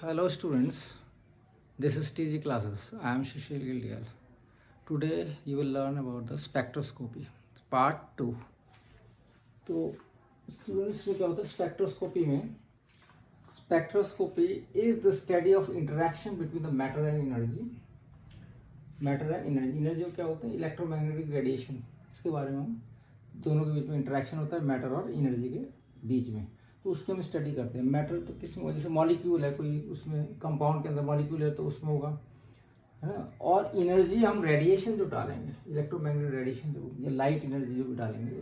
Hello students, this is TG classes. I am Sushil Gildial. Today you will learn about the spectroscopy, part 2. तो students में क्या होता है spectroscopy में spectroscopy is the study of interaction between the matter and energy energy क्या होता है electromagnetic radiation. इसके बारे में हम दोनों के बीच में इंटरेक्शन होता है मैटर और एनर्जी के बीच में, तो उसके हम स्टडी करते हैं। मैटर तो किस में, जैसे मॉलिक्यूल है कोई, उसमें कंपाउंड के अंदर मॉलिक्यूल है तो उसमें होगा, है ना। और एनर्जी हम रेडिएशन जो डालेंगे, इलेक्ट्रोमैग्नेटिक रेडिएशन जो या लाइट एनर्जी जो भी डालेंगे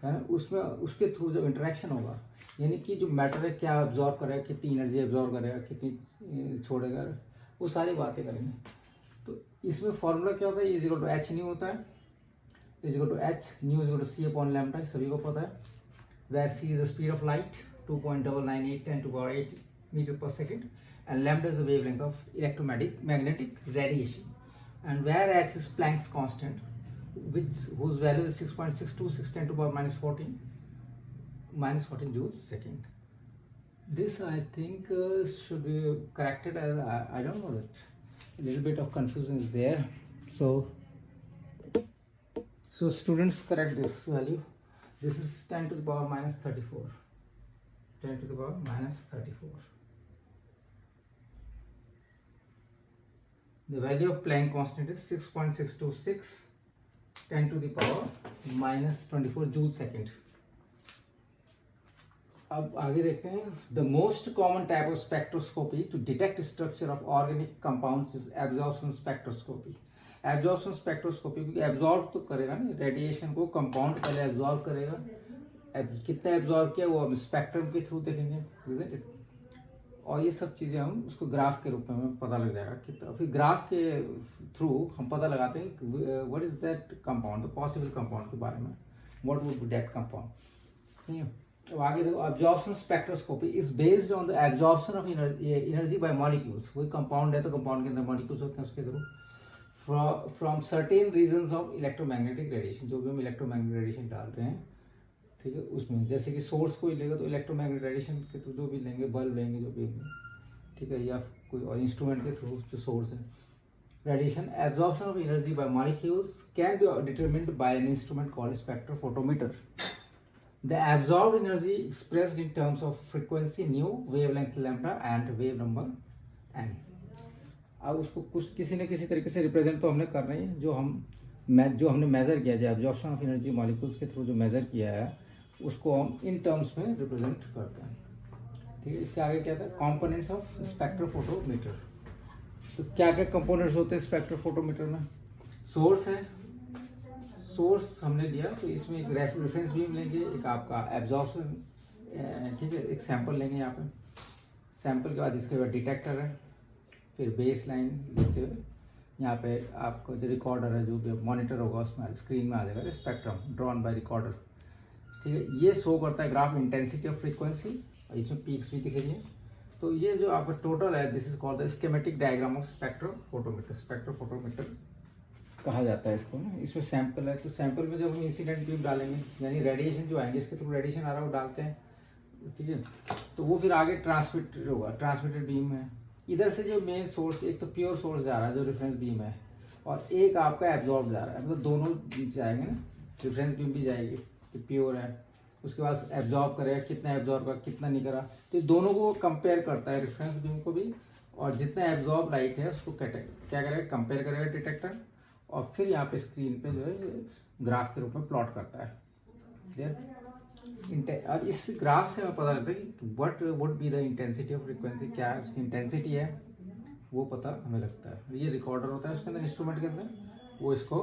है ना, उसमें उसके थ्रू जब इंटरेक्शन होगा, यानी कि जो मैटर है क्या एब्जॉर्व करेगा, कितनी एनर्जी एब्जॉर्व करेगा, कितनी छोड़ेगा, वो सारी बातें करेंगे। तो इसमें फॉर्मूला क्या होता है, is equal to h nu होता है, is equal to h nu is equal to c upon lambda, सभी को पता है। where c is the speed of light 2.998 10 to the power 8 meter per second, and lambda is the wavelength of electromagnetic radiation, and where h is Planck's constant, whose value is 6.626 10 to the power minus 14 joules second. This I think should be corrected, as I don't know that a little bit of confusion is there, so students correct this value. This is 10 to the power minus 34. 10 to the power minus 34. The value of Planck constant is 6.626 10 to the power minus 24 joule second. अब आगे देखते हैं। The most common type of spectroscopy to detect structure of organic compounds is absorption spectroscopy. Absorption spectroscopy, क्योंकि absorb तो करेगा ना radiation को, compound पहले एब्जॉर्ब करेगा, कितना एब्जॉर्ब किया वो हम स्पेक्ट्रम के थ्रू देखेंगे, और ये सब चीज़ें हम उसको ग्राफ के रूप में हमें पता लग जाएगा कितना। फिर ग्राफ के थ्रू हम पता लगाते हैं what is that compound, the possible compound के बारे में, what would be that compound. ठीक है, तो आगे देखो, absorption spectroscopy is based on the absorption of energy by molecules. कोई कंपाउंड है तो कंपाउंड के अंदर मॉलिक्यूल्स होते हैं, उसके through from certain regions of electromagnetic radiation, जो भी हम इलेक्ट्रोमैग्नेटिक रेडिएशन डाल रहे हैं, ठीक है, उसमें जैसे कि सोर्स कोई लेगा तो इलेक्ट्रोमैग्नेटिक रेडिएशन के थ्रू जो भी लेंगे, बल्ब लेंगे जो भी, ठीक है, या कोई और इंस्ट्रूमेंट के थ्रू जो सोर्स है radiation. Absorption of energy by molecules can be determined by an instrument called spectrophotometer. The absorbed energy expressed in terms of frequency nu, wavelength lambda and wave number n. अब उसको कुछ किसी न किसी तरीके से रिप्रेजेंट तो हमने कर रही है, जो हमने मेजर किया, जो एब्जॉर्प्शन ऑफ एनर्जी मॉलिक्यूल्स के थ्रू जो मेजर किया है उसको हम इन टर्म्स में रिप्रेजेंट करते हैं। ठीक है, इसके आगे क्या था, कंपोनेंट्स ऑफ स्पेक्ट्रोफोटोमीटर। तो क्या क्या कंपोनेंट्स होते हैं स्पेक्ट्रोफोटोमीटर में? सोर्स है, सोर्स हमने लिया तो इसमें एक रेफरेंस बीम लेंगे, एक आपका एब्जॉर्प्शन, ठीक है, एक सैंपल लेंगे यहाँ पे, सैंपल के बाद इसके बाद डिटेक्टर है, फिर बेस लाइन लेते हुए यहाँ पे आपको जो रिकॉर्डर है, जो भी मॉनिटर होगा उसमें स्क्रीन में आ जाएगा स्पेक्ट्रम ड्रॉन बाय रिकॉर्डर। ठीक है, ये शो करता है ग्राफ इंटेंसिटी ऑफ फ्रीक्वेंसी, और इसमें पीक्स भी दिख रही है। तो ये जो आपका टोटल है, this is called the schematic diagram of spectrophotometer. Spectrophotometer कहा जाता है इसको ना। इसमें सैंपल है, तो सैंपल में जब हम इंसिडेंट बीम डालेंगे, यानी रेडिएशन जो आएंगे, इसके थ्रू रेडिएशन आ रहा है वो डालते हैं, ठीक है, तो वो फिर आगे ट्रांसमिट होगा, ट्रांसमिटेड बीम है। इधर से जो मेन सोर्स, एक तो प्योर सोर्स जा रहा है जो रेफरेंस बीम है, और एक आपका एब्जॉर्ब जा रहा है, मतलब दोनों जाएंगे ना, रेफरेंस बीम भी जाएगी कि प्योर है, उसके बाद एब्जॉर्ब करेगा, कितना एब्जॉर्ब करा, कितना नहीं करा, तो दोनों को कंपेयर करता है, रेफरेंस बीम को भी, और जितना एब्जॉर्ब लाइट है उसको क्या करेगा, कंपेयर करेगा डिटेक्टर, और फिर यहाँ पे स्क्रीन पे जो है ग्राफ के रूप में प्लॉट करता है। क्लियर? और इस ग्राफ से हमें पता लगता है कि what would be the intensity of frequency, क्या है उसकी इंटेंसिटी है, वो पता हमें लगता है। ये रिकॉर्डर होता है उसके अंदर, इंस्ट्रूमेंट के अंदर, वो इसको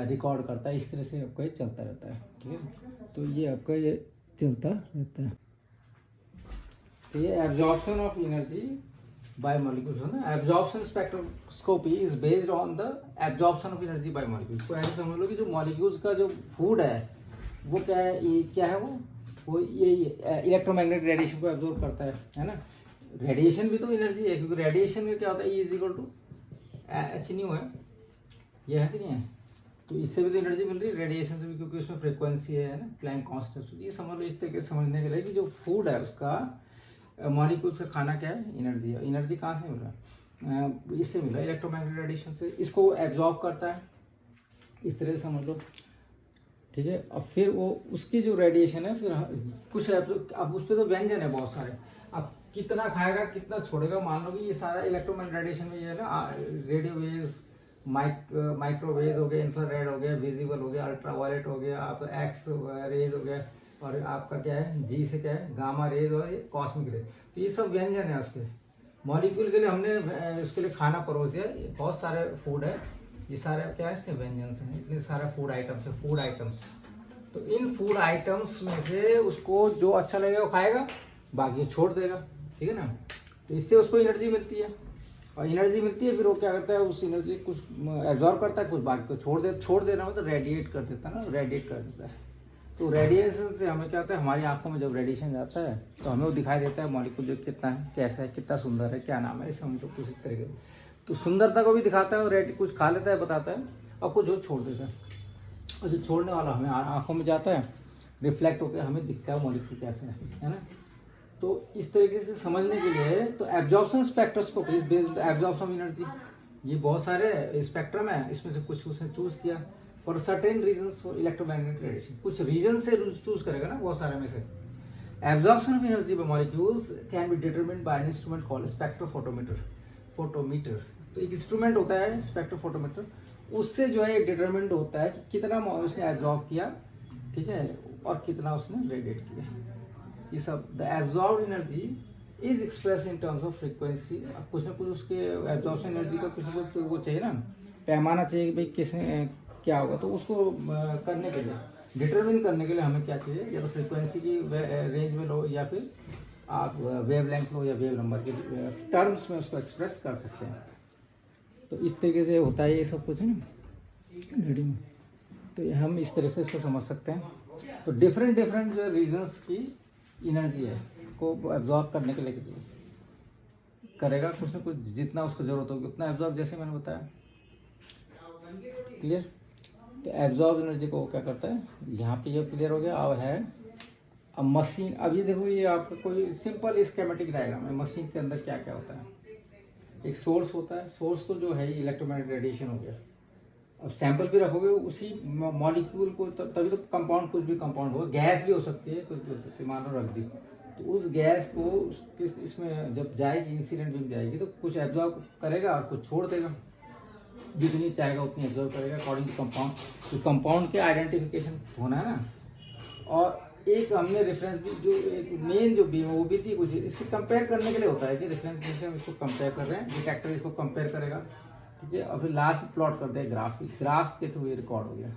रिकॉर्ड करता है। इस तरह से आपका ये चलता रहता है, ठीक है, तो ये आपका ये चलता रहता है। तो ये absorption of energy by molecules है ना। Absorption spectroscopy is based on the absorption of energy by molecules. तो ऐसे समझ लो कि जो मॉलिक्यूल्स का जो फूड है वो क्या है, ये क्या है, वो ये इलेक्ट्रोमैग्नेटिक रेडिएशन को एब्जॉर्ब करता है ना। रेडिएशन भी तो एनर्जी है, क्योंकि रेडिएशन में क्या होता है, E is equal to h nu है, ये है कि नहीं है, तो इससे भी तो एनर्जी मिल रही है, रेडिएशन से भी, क्योंकि उसमें फ्रीक्वेंसी है ना, प्लैंक कांस्टेंट। ये समझ लो, इस तरीके से समझने के लिए कि जो फूड है उसका मॉलिक्यूल्स का खाना क्या है, एनर्जी है। एनर्जी कहाँ से मिल रहा है, इससे मिल रहा है इलेक्ट्रोमैग्नेटिक रेडिएशन से। इसको एब्जॉर्ब करता है, इस तरह से समझ लो, ठीक है। और फिर वो उसकी जो रेडिएशन है, फिर कुछ अब उस पर तो व्यंजन है बहुत सारे, अब कितना खाएगा कितना छोड़ेगा, मान लो कि ये सारा इलेक्ट्रोमैग्नेटिक रेडिएशन में ये है ना, रेडियो वेव्स, माइक्रोवेव हो गया, इंफ्रारेड हो गया, विजिबल हो गया, अल्ट्रावायलेट हो गया, आप एक्स रेज हो गया, और आपका क्या है जी से क्या है गामा रेज और कॉस्मिक रेज। तो ये सब व्यंजन है उसके। मॉलिक्यूल के लिए हमने इसके लिए खाना परोस दिया, बहुत सारे फूड है, ये सारे क्या है इसके व्यंजन हैं, इतने सारे फूड आइटम्स है, फूड आइटम्स। तो इन फूड आइटम्स में से उसको जो अच्छा लगेगा वो खाएगा, बाकी छोड़ देगा, ठीक है ना। तो इससे उसको एनर्जी मिलती है, और एनर्जी मिलती है फिर वो क्या करता है, उस एनर्जी कुछ एब्जॉर्ब करता है, कुछ बाकी को छोड़ देना मतलब रेडिएट कर देता है ना, रेडिएट कर देता है। तो रेडिएशन से हमें क्या होता है, हमारी आंखों में जब रेडिएशन जाता है तो हमें वो दिखाई देता है मॉलिक्यूल जो कितना है, कैसा है, कितना सुंदर है, क्या नाम है, इसे हम तो कुछ तरीके से तो सुंदरता को भी दिखाता है, और कुछ खा लेता है बताता है, और कुछ वो छोड़ देता है। और जो छोड़ने वाला हमें आंखों में जाता है, रिफ्लेक्ट होकर हमें दिखता है मॉलिक्यूल कैसे है ना। तो इस तरीके से समझने के लिए तो absorption spectroscopy is based absorption of energy. ये बहुत सारे स्पेक्ट्रम है, इसमें से कुछ उसने चूज किया for certain reasons for electromagnetic radiation, कुछ रीजन से चूज करेगा ना बहुत सारे में से। Absorption of energy by molecules can be determined by an instrument called spectrophotometer. तो एक इंस्ट्रूमेंट होता है स्पेक्ट्रोफोटोमीटर, उससे जो है डिटरमिन्ड होता है कि कितना उसने एब्जॉर्ब किया, ठीक है, और कितना उसने रेडिएट किया। ये सब the absorb energy is express in terms of frequency. कुछ ना कुछ उसके एब्जॉर्प्शन एनर्जी का कुछ ना कुछ तो वो चाहिए ना, पैमाना चाहिए कि भाई किसने क्या होगा। तो उसको करने के लिए, डिटरमिन करने के लिए हमें क्या चाहिए, या तो फ्रीक्वेंसी की रेंज में लो, या फिर आप वेव लेंथ लो, या वेव नंबर के टर्म्स में उसको एक्सप्रेस कर सकते हैं। तो इस तरीके से होता है ये सब कुछ है ना रीडिंग। तो हम इस तरह से इसको समझ सकते हैं। तो डिफरेंट जो रीजन्स की एनर्जी है को एब्जॉर्ब करने के लिए करेगा, कुछ ना कुछ जितना उसको जरूरत होगी उतना एब्जॉर्ब, जैसे मैंने बताया, क्लियर। तो एब्जॉर्ब एनर्जी को क्या करता है, यहाँ पे ये क्लियर हो गया। अब है अब मशीन, अब ये देखो, ये आपका कोई सिंपल स्कीमेटिक डायग्राम है। मशीन के अंदर क्या क्या होता है, एक सोर्स होता है, सोर्स तो जो है इलेक्ट्रोमैग्नेटिक रेडिएशन हो गया। अब सैंपल भी रखोगे उसी मॉलिक्यूल को, तभी तो कंपाउंड, कुछ भी कंपाउंड होगा, गैस भी हो सकती है, कुछ भी हो सकती है, मान लो रख दी, तो उस गैस को इसमें जब जाएगी, इंसिडेंट बीम जाएगी, तो कुछ एब्जॉर्ब करेगा और कुछ छोड़ देगा, जितनी चाहेगा उतनी एब्जॉर्ब करेगा अकॉर्डिंग टू कंपाउंड। तो कंपाउंड के आइडेंटिफिकेशन होना है ना। और एक हमने रेफरेंस भी, जो एक मेन जो बीम है वो भी थी कुछ, इससे कंपेयर करने के लिए होता है कि रेफरेंस बीम से हम इसको कंपेयर कर रहे हैं, डिटेक्टर इसको कंपेयर करेगा, ठीक है, और फिर लास्ट में प्लॉट करते हैं ग्राफ के थ्रू ये रिकॉर्ड हो गया,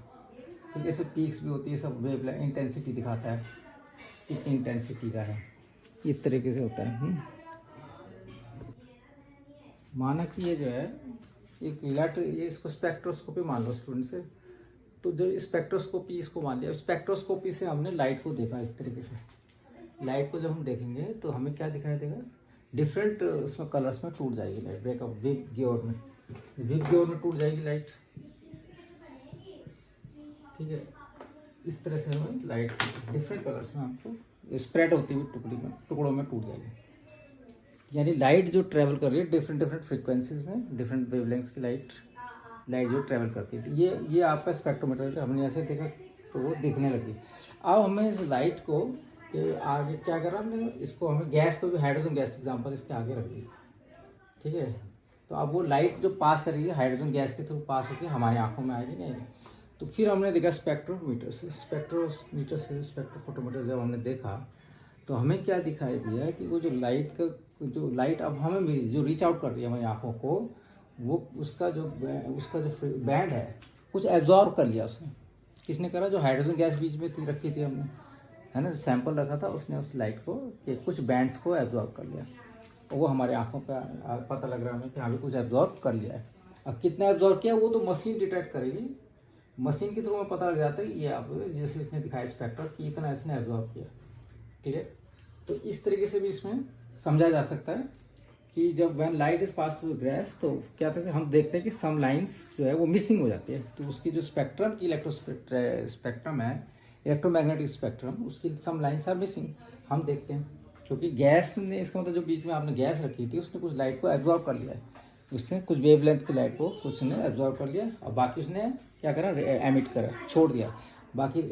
ठीक है। ऐसे पीक्स भी होती है, सब वेव इंटेंसिटी दिखाता है कितनी इंटेंसिटी का है, इस तरीके से होता है। माना कि ये जो है एक ये इसको स्पेक्ट्रोस्कोपी मान लो स्टूडेंट से, तो जो स्पेक्ट्रोस्कोपी इसको मान लिया, स्पेक्ट्रोस्कोपी से हमने लाइट को देखा इस तरीके से। लाइट को जब हम देखेंगे तो हमें क्या दिखाई देगा, डिफरेंट उसमें कलर्स में टूट जाएगी लाइट, ब्रेकअप विप ग्योर में टूट जाएगी लाइट, ठीक है। इस तरह से हमें लाइट डिफरेंट कलर्स में हमको स्प्रेड होती हुई टुकड़ों में टूट जाएगी। यानी लाइट जो ट्रैवल कर रही है डिफरेंट फ्रीक्वेंसीज में, डिफरेंट वेवलेंथ्स की लाइट जो ट्रैवल करती है, ये आपका स्पेक्ट्रोमीटर हमने ऐसे देखा तो वो दिखने लगी। अब हमें इस लाइट को आगे क्या करा हमने, इसको हमें गैस को भी, हाइड्रोजन गैस एग्जाम्पल इसके आगे रख दी, ठीक है। तो अब वो लाइट जो पास करेगी हाइड्रोजन गैस के थ्रू पास होकर हमारी आंखों में आएगी नहीं। तो फिर हमने देखा स्पेक्ट्रोफोटोमीटर जब हमने देखा तो हमें क्या दिखाई दिया कि वो जो लाइट अब हमें मिली, जो रीच आउट कर रही है हमारी आंखों को, वो उसका जो बैंड है कुछ एब्जॉर्ब कर लिया उसने। किसने करा, जो हाइड्रोजन गैस बीच में रखी थी हमने, है ना, सैंपल रखा था, उसने उस लाइट को कुछ बैंड्स को एब्जॉर्ब कर लिया, और वो हमारे आंखों का पता लग रहा है हमें कि हाँ भी कुछ एब्जॉर्ब कर लिया है। अब कितना एब्जॉर्ब किया वो तो मशीन डिटेक्ट करेगी, मशीन के थ्रू में पता लग जाता है कि ये आप जैसे इसने दिखाया स्पेक्ट्रम कि इतना इसने एब्जॉर्ब किया, ठीक है। तो इस तरीके से भी इसमें समझा जा सकता है कि जब when light is pass through glass तो क्या कहते हैं, हम देखते हैं कि सम लाइंस जो है वो मिसिंग हो जाती है। तो उसकी जो स्पेक्ट्रम की स्पेक्ट्रम है, इलेक्ट्रोमैग्नेटिक स्पेक्ट्रम, उसकी सम लाइंस आर मिसिंग, हम देखते हैं, क्योंकि गैस ने, इसका मतलब जो बीच में आपने गैस रखी थी उसने कुछ लाइट को एब्जॉर्ब कर लिया है, उसने कुछ वेवलेंथ की लाइट को कुछ ने एब्जॉर्ब कर लिया और बाकी उसने क्या करा, एमिट करा, छोड़ दिया, बाकी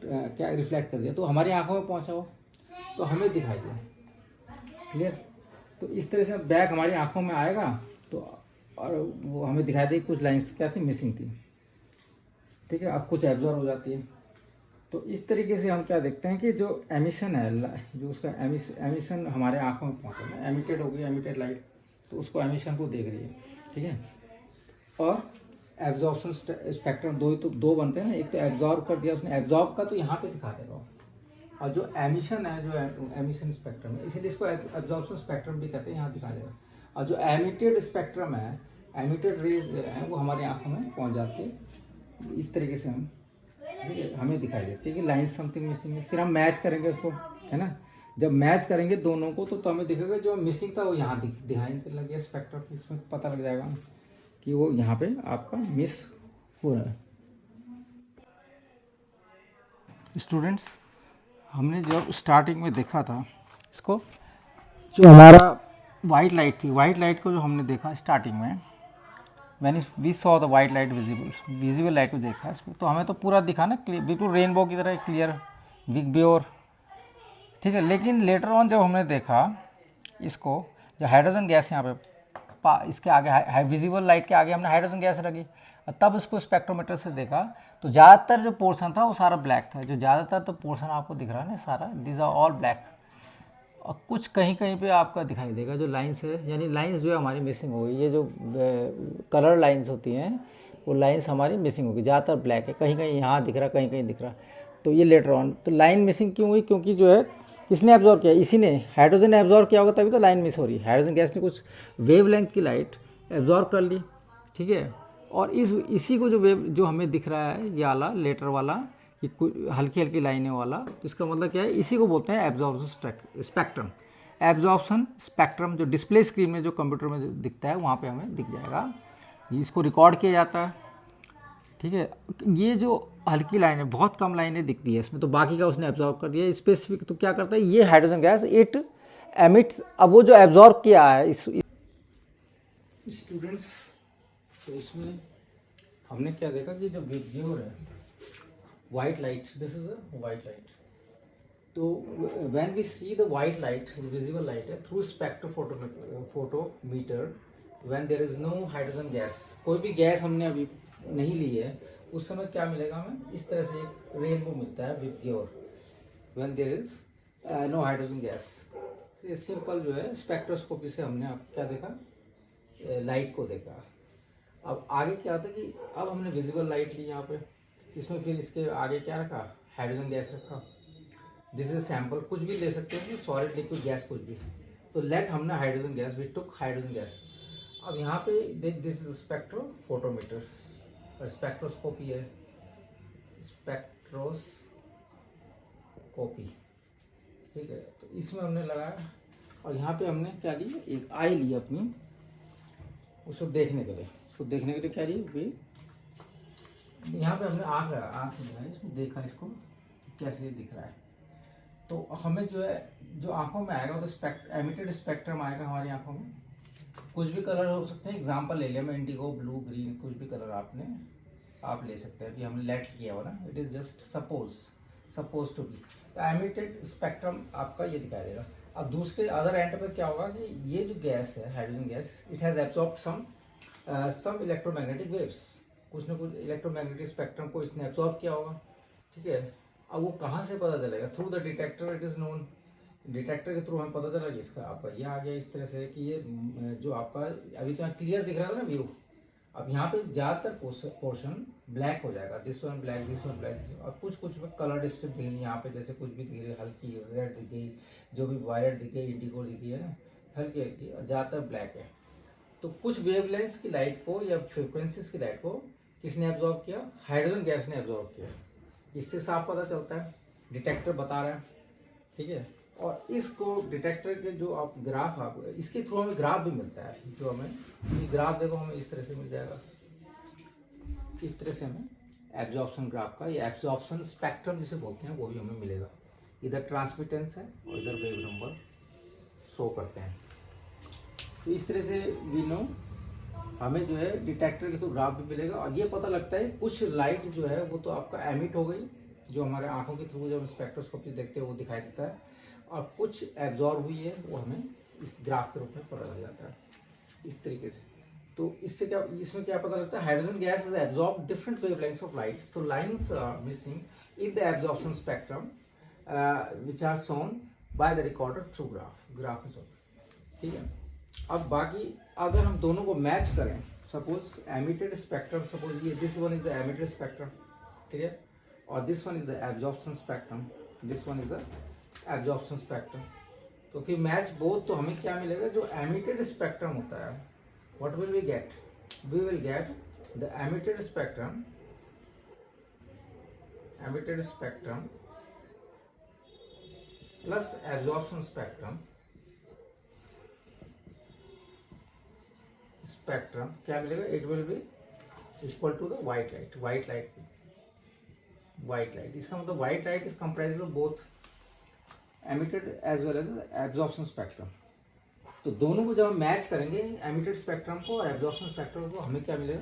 क्या रिफ्लेक्ट कर दिया, तो हमारी आंखों में पहुंचा वो, तो हमें दिखाई दिया। क्लियर? तो इस तरह से बैक हमारी आंखों में आएगा तो, और वो हमें दिखाई देगी कुछ लाइन्स क्या थी, मिसिंग थी। ठीक है, अब कुछ एब्जॉर्ब हो जाती है। तो इस तरीके से हम क्या देखते हैं कि जो एमिशन है, जो उसका एमिशन हमारे आंखों में पहुंचा है, एमिटेड हो गई, एमिटेड लाइट, तो उसको एमिशन को देख रही है। ठीक है, और एब्जॉर्प्शन स्पेक्ट्रम दो बनते हैं ना, एक तो एब्जॉर्ब कर दिया उसने, एब्जॉर्ब का तो यहाँ पे दिखा देगा, और जो एमिशन है, जो एमिशन स्पेक्ट्रम है, इसीलिए इसको एब्जॉर्प्शन स्पेक्ट्रम भी कहते हैं, यहाँ दिखा देगा। और जो एमिटेड स्पेक्ट्रम है, एमिटेड रेज है, वो हमारी आंखों में पहुंच जाती है। इस तरीके से हम, ठीक है, हमें दिखाई देती है कि लाइन समथिंग मिसिंग है। फिर हम मैच करेंगे उसको, है ना, जब मैच करेंगे दोनों को तो हमें दिखेगा जो मिसिंग था वो यहाँ दिखाई लग गया स्पेक्ट्रम, इसमें पता लग जाएगा कि वो यहाँ पे आपका मिस हो रहा है। स्टूडेंट्स, हमने जब स्टार्टिंग में देखा था इसको, जो हमारा वाइट लाइट थी, वाइट लाइट को जो हमने देखा स्टार्टिंग में, मैंने we saw the white light visible light को देखा इसमें, तो हमें तो पूरा दिखा ना, बिल्कुल रेनबो की तरह क्लियर, बिग ब्योर। ठीक है, लेकिन लेटर ऑन जब हमने देखा इसको, जो हाइड्रोजन गैस यहाँ पे इसके आगे, विजिबल लाइट के आगे हमने हाइड्रोजन गैस रखी, और तब उसको स्पेक्ट्रोमीटर से देखा तो ज़्यादातर जो पोर्शन था वो सारा ब्लैक था, जो ज़्यादातर तो पोर्शन आपको दिख रहा है ना सारा, दिस आर ऑल ब्लैक। और कुछ कहीं कहीं पे आपका दिखाई देगा जो लाइंस है, यानी लाइंस जो है हमारी मिसिंग हो गई, ये जो कलर लाइंस होती हैं वो लाइंस हमारी मिसिंग होगी, ज़्यादातर ब्लैक है, कहीं कहीं यहाँ दिख रहा, कहीं कहीं दिख रहा। तो ये लेटर ऑन, तो लाइन मिसिंग क्यों हुई, क्योंकि जो है किसने एब्जॉर्व किया, इसी ने, हाइड्रोजन ने एब्जॉर्व किया होगा, तभी तो लाइन मिस हो रही है। हाइड्रोजन गैस ने कुछ वेवलेंथ की लाइट एब्जॉर्व कर ली। ठीक है, और इसी को जो वेव जो हमें दिख रहा है, ये वाला लेटर वाला, ये हल्की हल्की लाइनें वाला, तो इसका मतलब क्या है, इसी को बोलते हैं एब्जॉर्प्शन स्पेक्ट्रम। एब्जॉर्प्शन स्पेक्ट्रम जो डिस्प्ले स्क्रीन में, जो कंप्यूटर में जो दिखता है, वहाँ पे हमें दिख जाएगा, इसको रिकॉर्ड किया जाता है। ठीक है, ये जो हल्की लाइनें, बहुत कम लाइनें दिखती है इसमें, तो बाकी का उसने एब्जॉर्ब कर दिया। स्पेसिफिक तो क्या करता है, ये हाइड्रोजन गैस इट एमिट्स, अब वो जो एब्जॉर्ब किया है इस स्टूडेंट्स, तो इसमें हमने क्या देखा कि जो व्यूअर है, white light, this is a white light, तो when we see the white light, visible light है, through spectrophotometer, when there is no hydrogen gas, कोई भी गैस हमने अभी नहीं ली है, उस समय क्या मिलेगा हमें, इस तरह से एक रेनबो मिलता है viewer, when there is no hydrogen gas. ये सिंपल जो है स्पेक्ट्रोस्कोपी से हमने अब क्या देखा, लाइट को देखा। अब आगे क्या होता है कि अब हमने विजिबल लाइट ली यहाँ पे, इसमें फिर इसके आगे क्या रखा, हाइड्रोजन गैस रखा, दिस इज सैंपल, कुछ भी ले सकते हैं, सॉलिड लिक्विड गैस कुछ भी, तो लेट हमने hydrogen gas, we took hydrogen gas. अब यहाँ पे दिस इज स्पेक्ट्रोफोटोमीटर, और स्पेक्ट्रोस्कोपी है, स्पेक्ट्रोस्कोपी। ठीक है, तो इसमें हमने लगाया, और यहाँ पे हमने क्या ली, एक आई ली अपनी, उसको देखने के लिए, क्या ली, यहाँ पे हमने आँख लगाई, इसमें देखा इसको कैसे दिख रहा है। तो हमें जो है, जो आंखों में आएगा वो तो एमिटेड स्पेक्ट्रम आएगा हमारी आंखों में, कुछ भी कलर हो सकते हैं, एग्जांपल ले लिया मैं, इंडिगो, ब्लू, ग्रीन, कुछ भी कलर आप ले सकते हैं, अभी हमने लेट किया हुआ ना, it is just suppose to be. तो एमिटेड स्पेक्ट्रम आपका ये दिखाई देगा। अब दूसरे अदर एंड पे क्या होगा कि ये जो गैस है, hydrogen gas, it has absorbed some electromagnetic waves, कुछ न कुछ इलेक्ट्रोमैग्नेटिक स्पेक्ट्रम को इसने एब्सॉर्ब किया होगा। ठीक है, अब वो कहाँ से पता चलेगा, through the detector, it is known, detector के थ्रू हमें पता चला कि इसका आपका ये आ गया इस तरह से, कि ये जो आपका अभी तो क्लियर दिख रहा था ना व्यू, अब यहाँ पे ज़्यादातर पोर्शन ब्लैक हो जाएगा, this one black, this one black, और कुछ कलर स्ट्रिप दिखेंगे यहाँ पे, जैसे कुछ भी दिख रही, हल्की रेड दिख गई, जो भी वायलेट दिख गई, इंडिगो दिख गई है ना, हल्की हल्की, और ज़्यादातर ब्लैक है। तो कुछ वेवलेंथ्स की लाइट को या फ्रिक्वेंसीज की लाइट को किसने एब्जॉर्ब किया, हाइड्रोजन गैस ने एब्जॉर्ब किया, इससे साफ पता चलता है, डिटेक्टर बता रहा है। ठीक है, और इसको डिटेक्टर के जो आप ग्राफ, आप इसके थ्रू हमें ग्राफ भी मिलता है, जो हमें ये ग्राफ देखो हमें इस तरह से मिल जाएगा, इस तरह से हमें एब्जॉर्प्शन ग्राफ का, या एब्जॉर्प्शन स्पेक्ट्रम जिसे बोलते हैं, वो भी हमें मिलेगा। इधर ट्रांसमिटेंस है और इधर वेव नंबर शो करते हैं। तो इस तरह से वी नो हमें जो है डिटेक्टर के तो ग्राफ भी मिलेगा और ये पता लगता है कुछ लाइट जो है वो तो आपका एमिट हो गई, जो हमारे आंखों के थ्रू जब हम स्पेक्ट्रोस्कोपी देखते हैं वो दिखाई देता है, और कुछ एब्जॉर्ब हुई है वो हमें इस ग्राफ के रूप में पता लग जाता है इस तरीके से। तो इससे क्या, इसमें क्या पता लगता है, hydrogen gas is absorb different wavelengths of light, so lines are missing in the absorption spectrum which are shown by the recorder through graph is over. ठीक है, अब बाकी अगर हम दोनों को मैच करें, सपोज एमिटेड स्पेक्ट्रम, सपोज ये this one is the emitted spectrum, ठीक है, और this one is the absorption spectrum, this one is the absorption spectrum. तो फिर मैच बोथ, तो हमें क्या मिलेगा, जो एमिटेड स्पेक्ट्रम होता है, what will we get, we will get the emitted spectrum plus absorption spectrum क्या मिलेगा, it will be equal to the white light. इसका मतलब white light is comprise of both emitted as well as absorption spectrum. तो दोनों को जब हम match करेंगे, एमिटेड स्पेक्ट्रम को और एब्जॉर्प्शन स्पेक्ट्रम को, हमें क्या मिलेगा,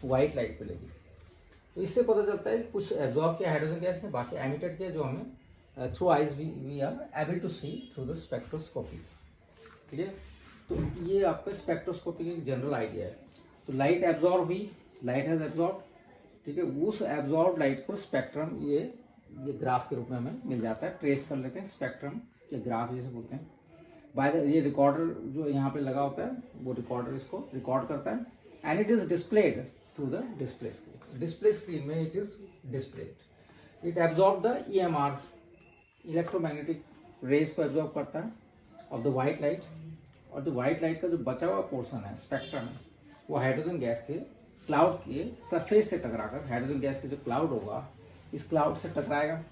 व्हाइट लाइट मिलेगी। तो इससे पता चलता है कि कुछ एब्जॉर्ब किया हाइड्रोजन गैस ने, बाकी एमिटेड किया जो हमें through eyes we are able to see through the spectroscopy. ठीक है, तो ये आपका स्पेक्ट्रोस्कोपी का एक जनरल आइडिया है। तो लाइट एब्जॉर्ब हुई, लाइट हैज एब्जॉर्ब, ठीक है, उस एब्जॉर्ब लाइट को स्पेक्ट्रम ये ग्राफ के रूप में हमें मिल जाता है। ट्रेस कर लेते हैं स्पेक्ट्रम के ग्राफ जिसे बोलते हैं। बाय द ये रिकॉर्डर जो यहाँ पे लगा होता है, वो रिकॉर्डर इसको रिकॉर्ड करता है and it is displayed through the display screen. Display screen में it is displayed, it absorb the EMR, electromagnetic rays को एब्जॉर्ब करता है ऑफ द व्हाइट लाइट, और जो व्हाइट लाइट का जो बचा हुआ पोर्शन है स्पेक्ट्रम में, वो हाइड्रोजन गैस के क्लाउड के सरफेस से टकराकर, हाइड्रोजन गैस के जो क्लाउड होगा इस क्लाउड से टकराएगा,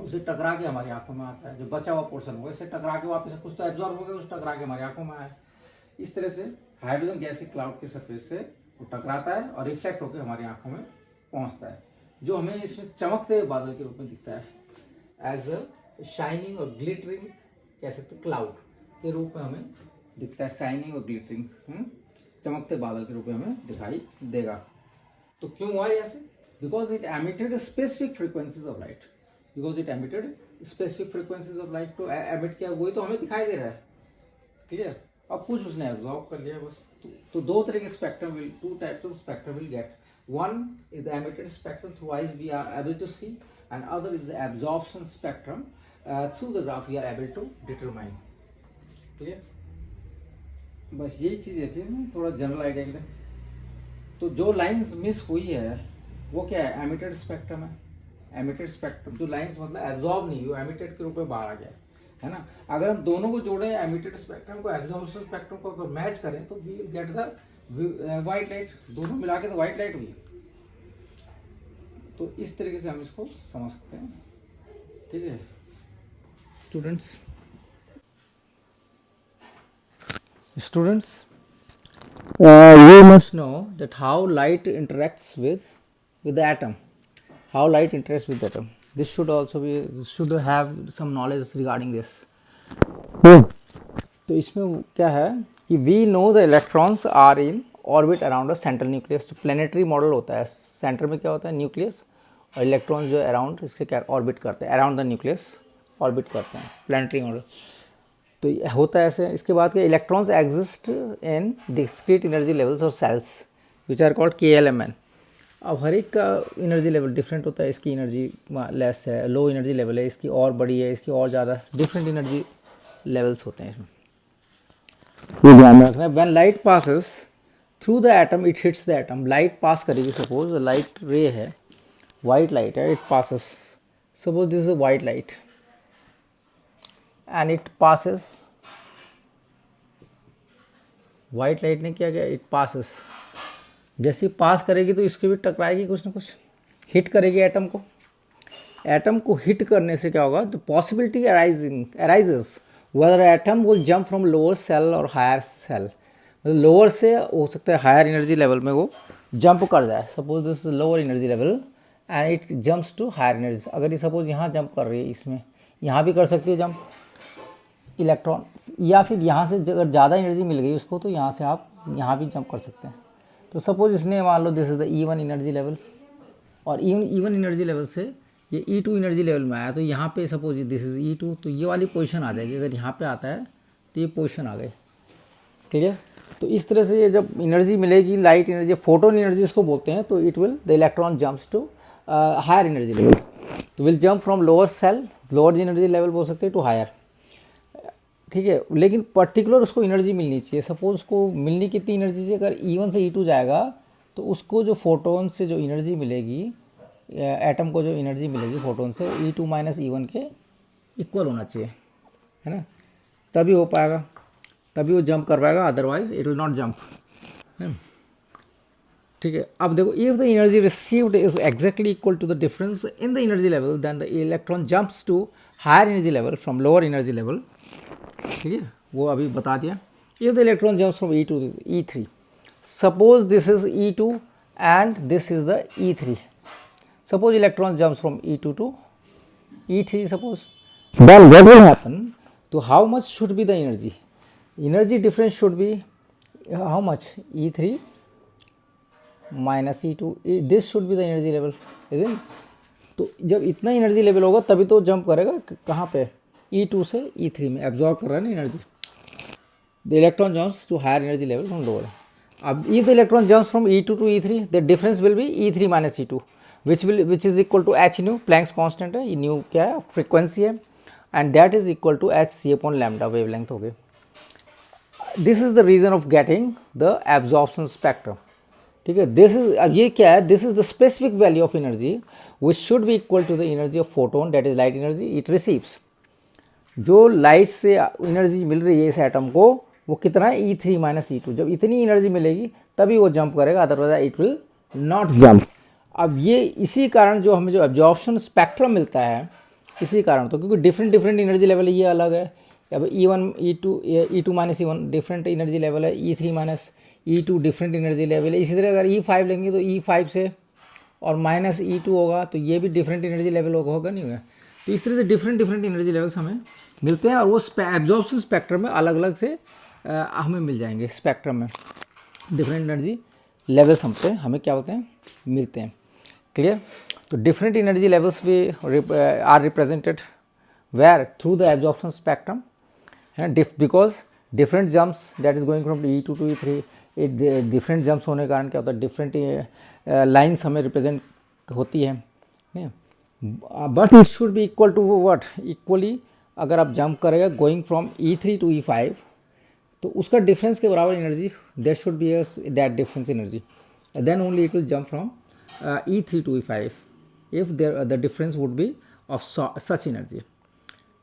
उसे टकरा के हमारी आंखों में आता है। जो बचा हुआ पोर्शन होगा इसे टकरा के वापस कुछ तो एब्जॉर्ब हो गया, उसे टकरा के हमारी आंखों में आया। इस तरह से हाइड्रोजन गैस के क्लाउड के सरफेस से वो टकराता है और रिफ्लेक्ट होकर हमारी आंखों में पहुंचता है, जो हमें इसमें चमकते हुए बादल के रूप में दिखता है, एज अ शाइनिंग और ग्लिटरिंग कह सकते क्लाउड के रूप में हमें दिखता है। शाइनिंग और ग्लिटरिंग चमकते बादल के रूप में हमें दिखाई देगा। तो क्यों हुआ ऐसे, because it emitted specific frequencies of light, तो एमिट किया वही तो हमें दिखाई दे रहा है। क्लियर, अब कुछ उसने एब्जॉर्ब कर लिया बस। तो दो तरह के spectrum will, two types of spectrum will get, one is the emitted spectrum through eyes we are able to see, and other is the absorption spectrum through the graph we are able to determine. Clear, बस यही चीज़ें थी, थोड़ा general idea के लिए। तो जो lines miss हुई है वो क्या है, एमिटेड स्पेक्ट्रम है। एमिटेड स्पेक्ट्रम जो लाइंस मतलब एब्जॉर्ब नहीं हुई, एमिटेड के रूप में बाहर आ गया है ना। अगर हम दोनों को जोड़े, एमिटेड स्पेक्ट्रम को एब्जॉर्प्शन स्पेक्ट्रम को अगर मैच करें, तो we will get the white light, दोनों मिला के तो व्हाइट लाइट हुई। तो इस तरीके से हम इसको समझ सकते हैं। ठीक है students, you must know that how light interacts with the atom. How light interacts with the atom. This should have some knowledge regarding this. तो इसमें क्या है कि we know the electrons are in orbit around a central nucleus. तो planetary model होता है, centre में क्या होता है, न्यूक्लियस, और इलेक्ट्रॉन्स जो अराउंड इसके क्या ऑर्बिट करते हैं, अराउंड द न्यूक्लियस ऑर्बिट करते हैं, प्लेनेटरी मॉडल। तो होता है ऐसे। इसके बाद के electrons exist in discrete energy levels और shells which are called KLMN। अब हर एक का एनर्जी लेवल डिफरेंट होता है, इसकी एनर्जी लेस है, लो एनर्जी लेवल है, इसकी और बड़ी है, इसकी और ज़्यादा, डिफरेंट एनर्जी लेवल्स होते हैं इसमें, ये ध्यान में रखना है। When light passes through the atom it hits the atom, light pass करेगी, सपोज लाइट रे है, वाइट लाइट है, it passes, suppose this is white light and it passes, white light ने क्या किया, इट पासेस, जैसे पास करेगी तो इसके भी टकराएगी, कुछ ना कुछ हिट करेगी एटम को। एटम को हिट करने से क्या होगा, the possibility arises whether atom will jump from lower shell और हायर सेल, मतलब लोअर से हो सकता है हायर एनर्जी लेवल में वो जंप कर जाए। Suppose this is lower energy level and it jumps to higher energy. अगर ये सपोज यहाँ जंप कर रही है, इसमें यहाँ भी कर सकती है जंप, इलेक्ट्रॉन या फिर यहाँ से अगर ज़्यादा एनर्जी मिल गई उसको तो यहाँ से आप यहाँ भी जंप कर सकते हैं। तो सपोज इसने मान लो this is the E1 energy level, और E1 एनर्जी लेवल से ये E2 एनर्जी लेवल में आया, तो यहाँ पे सपोज दिस इज़ E2, तो ये वाली पोजीशन आ जाएगी। अगर यहाँ पे आता है तो ये पोजीशन आ गई, ठीक है। तो इस तरह से ये जब एनर्जी मिलेगी, लाइट एनर्जी, फोटोन एनर्जी इसको बोलते हैं, तो it will the electron jumps to higher energy level, तो will jump from lower shell, lower energy level बोल सकते हैं, टू हायर, ठीक है। लेकिन पर्टिकुलर उसको एनर्जी मिलनी चाहिए। सपोज उसको मिलनी कितनी एनर्जी चाहिए, अगर E1 से E2 जाएगा तो उसको जो फोटोन से जो एनर्जी मिलेगी, एटम को जो एनर्जी मिलेगी फोटोन से, E2 माइनस E1 के इक्वल होना चाहिए, है ना, तभी हो पाएगा, तभी वो जंप कर पाएगा, otherwise it will not jump, ठीक है। अब देखो, if the energy received is exactly equal to the difference in the energy level, then the electron jumps to higher energy level from lower energy level, ठीक है, वो अभी बता दिया। If the electron jumps from E2 to E3, suppose this is E2 and this is the E3, suppose electron jumps from E2 to E3, suppose, then what will happen, तो how much should be the energy difference should be how much, E3 minus E2, this should be the energy level, isn't it? तो जब इतना energy level होगा तभी तो jump करेगा कहाँ पे, E2 से E3 में एब्जॉर्ब कर रहा है ना energy. The electron jumps to higher energy level from lower. अब if the electron jumps from E2 to E3, the difference will be E3 minus E2, which is equal to h nu, Planck's constant है, ये nu क्या है, frequency है, and that is equal to hc upon lambda, wavelength हो गई। This is the reason of getting the absorption spectrum, ठीक है। This is, अब ये क्या है, this is the specific value of energy which should be equal to the energy of photon, that is light energy it receives. जो light से energy मिल रही है इस एटम को, वो कितना है, E3 माइनस E2, जब इतनी एनर्जी मिलेगी तभी वो जंप करेगा, otherwise it will not jump. अब ये इसी कारण जो हमें जो एब्जॉर्प्शन स्पेक्ट्रम मिलता है, इसी कारण, तो क्योंकि डिफरेंट एनर्जी लेवल है, ये अलग है। अब E1 E2 minus E1 different energy level है, E3 minus E2 different energy level है। इसी तरह अगर E5 लेंगे तो E5 से और माइनस E2 होगा, तो ये भी डिफरेंट एनर्जी लेवल होगा, नहीं होगा। तो इस तरह से डिफरेंट एनर्जी लेवल्स हमें मिलते हैं, और वो एब्जॉर्प्शन स्पेक्ट्रम में अलग अलग से हमें मिल जाएंगे। स्पेक्ट्रम में डिफरेंट एनर्जी लेवल्स हमसे हमें क्या होते हैं, मिलते हैं, क्लियर। तो डिफरेंट एनर्जी लेवल्स भी are represented where through the absorption spectrum, है ना, because different jumps that is going from E2 to E3, different jumps होने के कारण क्या होता है, डिफरेंट लाइन्स हमें रिप्रेजेंट होती है, but it should be equal to what, equally अगर आप जंप करेगा going from E3 to E5, तो उसका डिफरेंस के बराबर energy, there should be that difference energy, then only it will jump from E3 to E5 if the difference would be of such energy,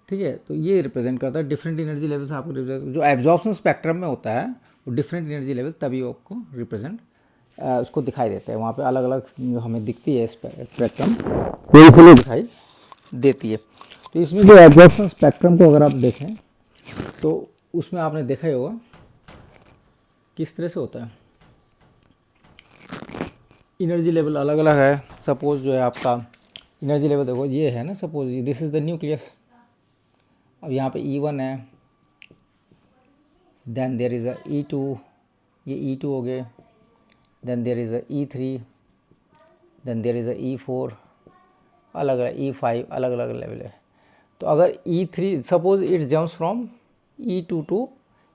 ठीक है। तो ये represent करता है डिफरेंट एनर्जी लेवल्स, आपको जो एब्जॉर्प्शन स्पेक्ट्रम में होता है वो डिफरेंट एनर्जी लेवल तभी आपको रिप्रेजेंट उसको दिखाई देता है, वहाँ पे अलग अलग जो हमें दिखती है स्पेक्ट्रम, वो इसलिए दिखाई देती है। तो इसमें जो एब्जॉर्प्शन स्पेक्ट्रम को अगर आप देखें तो उसमें आपने देखा ही होगा किस तरह से होता है, एनर्जी लेवल अलग अलग है। सपोज जो है आपका एनर्जी लेवल देखो, ये है ना, suppose this is the nucleus, अब यहाँ पे E1 है, then there is a E2, ये E2 हो गए, then there is a E3, then there is a E4, अलग अलग E5, अलग अलग लेवल है। तो अगर E3 suppose it jumps from E2 to,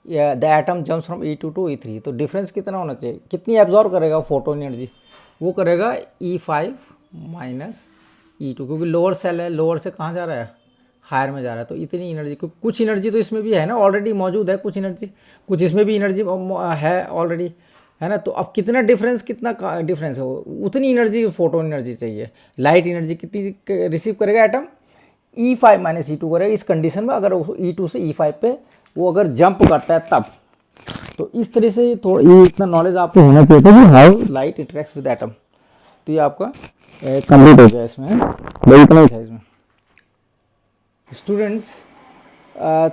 the atom jumps from E2 to E3, तो डिफरेंस कितना होना चाहिए, कितनी एब्जॉर्ब करेगा फोटोन एनर्जी, वो करेगा E5 माइनस E2, क्योंकि लोअर सेल है, लोअर से कहाँ जा रहा है, हायर में जा रहा है। तो इतनी एनर्जी, कुछ एनर्जी तो इसमें भी है ना, ऑलरेडी मौजूद है कुछ एनर्जी, कुछ इसमें भी एनर्जी है ऑलरेडी, है ना। तो अब कितना डिफरेंस है, उतनी एनर्जी फोटोन एनर्जी चाहिए। लाइट एनर्जी कितनी रिसीव करेगा एटम, E5 माइनस E2 करेगा। इस कंडीशन में अगर E2 से E5 पे वो अगर जंप करता है तब, तो इस तरह से थोड़ा इतना नॉलेज आपको होना चाहिए था कि how light interacts with atom. तो ये आपका कंप्लीट हो गया इसमें, वही इतना ही था इसमें स्टूडेंट्स।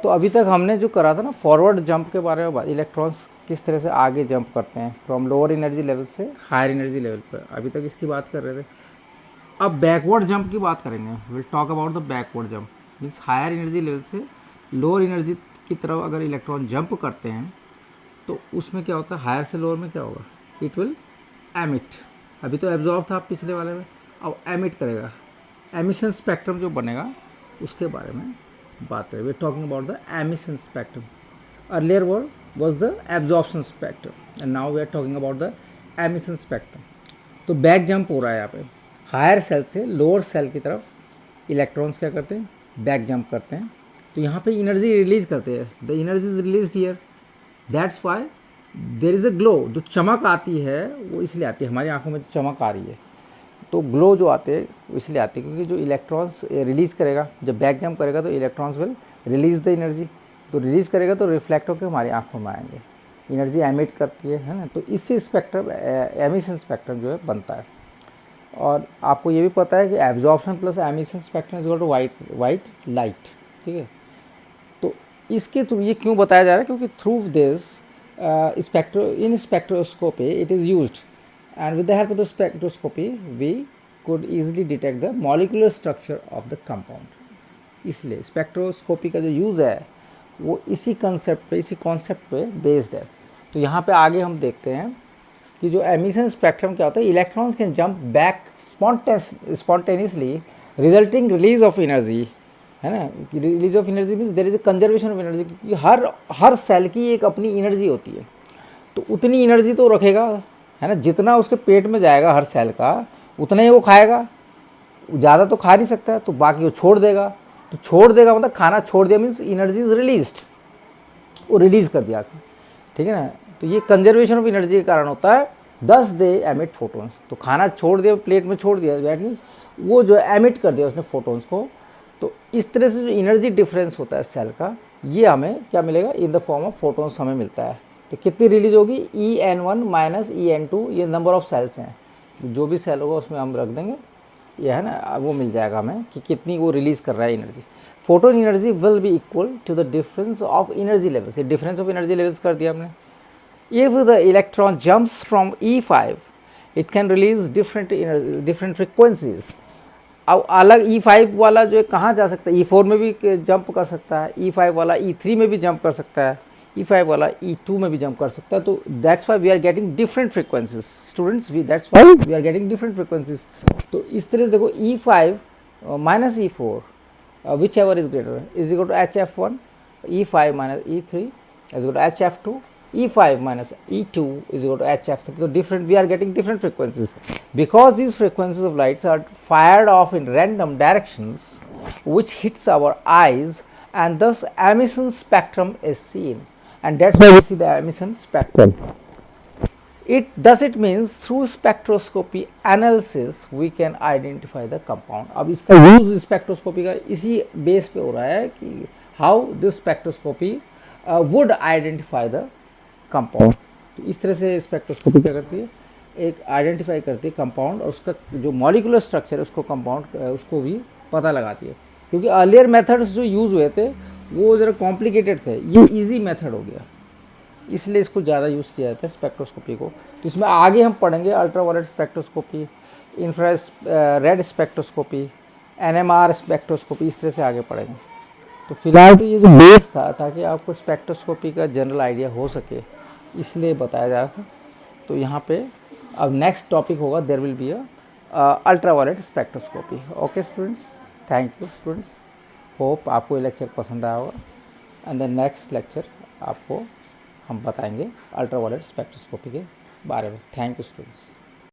तो अभी तक हमने जो करा था ना फॉरवर्ड जंप के बारे में, इलेक्ट्रॉन्स किस तरह से आगे जंप करते हैं फ्रॉम लोअर एनर्जी लेवल से हायर एनर्जी लेवल पर, अभी तक इसकी बात कर रहे थे। अब बैकवर्ड जंप की बात करेंगे, will talk about the backward jump, means higher energy level से लोअर एनर्जी की तरफ अगर इलेक्ट्रॉन जंप करते हैं तो उसमें क्या होता है, हायर से लोअर में क्या होगा, इट विल एमिट। अभी तो एब्जॉर्ब था पिछले वाले में, अब एमिट करेगा। एमिशन स्पेक्ट्रम जो बनेगा उसके बारे में बात करें। We are talking about the emission spectrum. Earlier word was the absorption spectrum and now we are talking about the emission spectrum। तो बैक जंप हो रहा है यहाँ पे, हायर सेल से लोअर सेल की तरफ इलेक्ट्रॉन्स क्या करते हैं, बैक जंप करते हैं। तो यहाँ पे एनर्जी रिलीज करते हैं, the energy is release here, that's why there is a glow. जो चमक आती है वो इसलिए आती है, हमारी आंखों में चमक आ रही है तो ग्लो जो आते हैं वो इसलिए आते हैं क्योंकि जो इलेक्ट्रॉन्स रिलीज़ करेगा, जब बैक जंप करेगा तो electrons will release the energy, तो रिलीज़ करेगा तो रिफ्लेक्ट होकर हमारी आंखों में आएंगे, एनर्जी एमिट करती है ना। तो इससे स्पेक्ट्रम, एमिशन स्पेक्ट्रम जो है बनता है। और आपको ये भी पता है कि absorption plus emission spectrum is equal to white light, ठीक है। तो इसके थ्रू ये क्यों बताया जा रहा है, क्योंकि through this in spectroscopy it is used and with the help of the spectroscopy we could easily detect the molecular structure of the compound। इसलिए स्पेक्ट्रोस्कोपी का जो यूज़ है वो इसी कॉन्सेप्ट पे बेस्ड है। तो यहाँ पे आगे हम देखते हैं कि जो एमिशन स्पेक्ट्रम क्या होता है, electrons can jump back spontaneously resulting release of energy, है ना। Release of energy means there is a conservation of energy, क्योंकि हर सेल की एक अपनी एनर्जी होती है, तो उतनी एनर्जी तो रखेगा, है ना। जितना उसके पेट में जाएगा हर सेल का उतना ही वो खाएगा, ज़्यादा तो खा नहीं सकता, तो बाकी वो छोड़ देगा। तो छोड़ देगा मतलब खाना छोड़ दिया मीन्स एनर्जी इज रिलीज्ड, वो रिलीज़ कर दिया, ठीक है ना। तो ये कंजर्वेशन ऑफ एनर्जी के कारण होता है, दस दे एमिट फोटोन्स। तो खाना छोड़ दिया, प्लेट में छोड़ दिया, दैट मीन्स वो जो एमिट कर दिया उसने फोटोन्स को। तो इस तरह से जो एनर्जी डिफरेंस होता है सेल का, ये हमें क्या मिलेगा, in the form of photons हमें मिलता है। तो कितनी रिलीज होगी, En1 माइनस En2, ये नंबर ऑफ सेल्स हैं, जो भी सेल होगा उसमें हम रख देंगे, ये है ना, वो मिल जाएगा हमें कि कितनी वो रिलीज़ कर रहा है energy. Photon energy will be equal to the difference of energy levels, ये डिफरेंस ऑफ एनर्जी लेवल्स कर दिया हमने। If the electron jumps from E5 it can release different frequencies. अब अलग E5 वाला जो है कहाँ जा सकता है, E4 में भी जंप कर सकता है, E5 वाला E3 में भी जंप कर सकता है, E5 वाला E2 में भी जंप कर सकता है। तो that's why we are getting different frequencies students, that's why we are getting different frequencies. तो इस तरह से देखो, E5 minus E4 whichever is greater is equal to HF1, E5 minus E3 is equal to HF2, E5 minus E2 is equal to HF3. So different, we are getting different frequencies because these frequencies of lights are fired off in random directions which hits our eyes, and thus emission spectrum is seen, and that's why we see the emission spectrum. It means through spectroscopy analysis we can identify the compound। अब इसका use spectroscopy का इसी base पे हो रहा है कि how this spectroscopy would identify the compound. तो इस तरह से स्पेक्ट्रोस्कोपी क्या करती है, एक आइडेंटिफाई करती है कंपाउंड, और उसका जो मॉलिकुलर स्ट्रक्चर है उसको कंपाउंड उसको भी पता लगाती है। क्योंकि अर्लियर मेथड्स जो यूज़ हुए थे वो ज़रा कॉम्प्लिकेटेड थे, ये इजी मेथड हो गया, इसलिए इसको ज़्यादा यूज़ किया जाता है स्पेक्ट्रोस्कोपी को। तो इसमें आगे हम पढ़ेंगे ultraviolet spectroscopy, infrared spectroscopy, NMR spectroscopy, इस तरह से आगे पढ़ेंगे। तो फिलहाल तो ये जो बेस था ताकि आपको स्पेक्ट्रोस्कोपी का जनरल आइडिया हो सके, इसलिए बताया जा रहा था। तो यहाँ पे अब नेक्स्ट टॉपिक होगा, there will be ultraviolet spectroscopy. Okay students, thank you students, hope आपको ये लेक्चर पसंद आया होगा। एंड द नेक्स्ट लेक्चर आपको हम बताएंगे अल्ट्रावायलेट स्पेक्ट्रोस्कोपी के बारे में। Thank you students.